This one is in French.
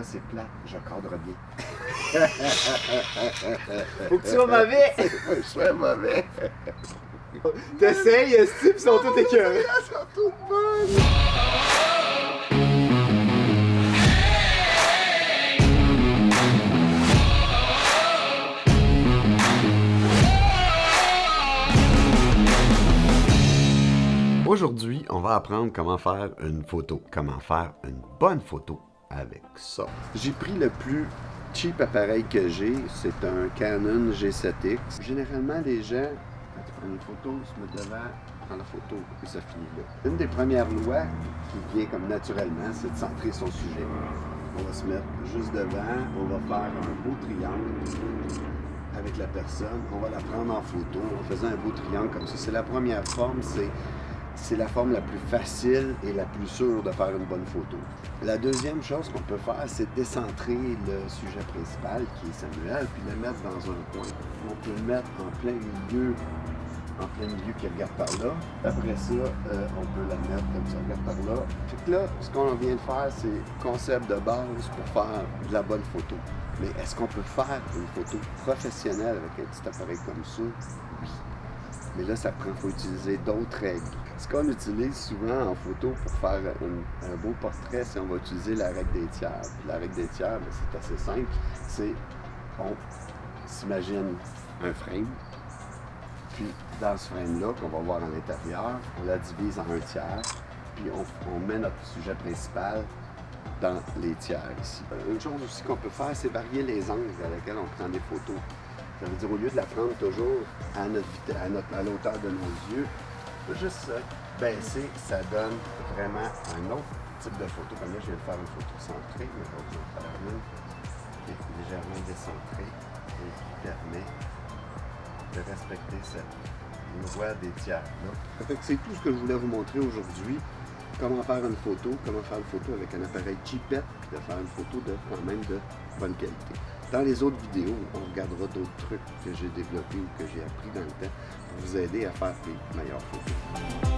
c'est plate, je cadre bien. Faut que tu sois mauvais. Je sois mauvais. T'essayes, Steve, ils sont tous écœurés. Elles sont toutes bonnes. Aujourd'hui, on va apprendre comment faire une photo, comment faire une bonne photo avec ça. J'ai pris le plus cheap appareil que j'ai, c'est un Canon G7X. Généralement, les gens, quand tu prends une photo, ils se mettent devant, prends la photo et ça finit là. Une des premières lois qui vient comme naturellement, c'est de centrer son sujet. On va se mettre juste devant, on va faire un beau triangle avec la personne, on va la prendre en photo en faisant un beau triangle comme ça. C'est la première forme, c'est la forme la plus facile et la plus sûre de faire une bonne photo. La deuxième chose qu'on peut faire, c'est décentrer le sujet principal, qui est Samuel, puis le mettre dans un coin. On peut le mettre en plein milieu qui regarde par là. Après ça, on peut la mettre comme ça, regarde par là. Fait que là, ce qu'on vient de faire, c'est concept de base pour faire de la bonne photo. Mais est-ce qu'on peut faire une photo professionnelle avec un petit appareil comme ça? Oui. Mais là, faut utiliser d'autres règles. Ce qu'on utilise souvent en photo pour faire un beau portrait, c'est on va utiliser la règle des tiers. Puis la règle des tiers, c'est assez simple. On s'imagine un frame. Puis dans ce frame-là, qu'on va voir à l'intérieur, on la divise en un tiers. Puis on met notre sujet principal dans les tiers ici. Une chose aussi qu'on peut faire, c'est varier les angles à laquelle on prend des photos. Ça veut dire, au lieu de la prendre toujours à l'auteur de nos yeux, juste baisser, ça donne vraiment un autre type de photo. Comme là, je viens de faire une photo centrée, mais on va faire une qui est légèrement décentrée et qui permet de respecter cette loi des tiers. C'est tout ce que je voulais vous montrer aujourd'hui. Comment faire une photo avec un appareil cheapette, puis de faire une photo quand même de bonne qualité. Dans les autres vidéos, on regardera d'autres trucs que j'ai développés ou que j'ai appris dans le temps pour vous aider à faire des meilleures photos.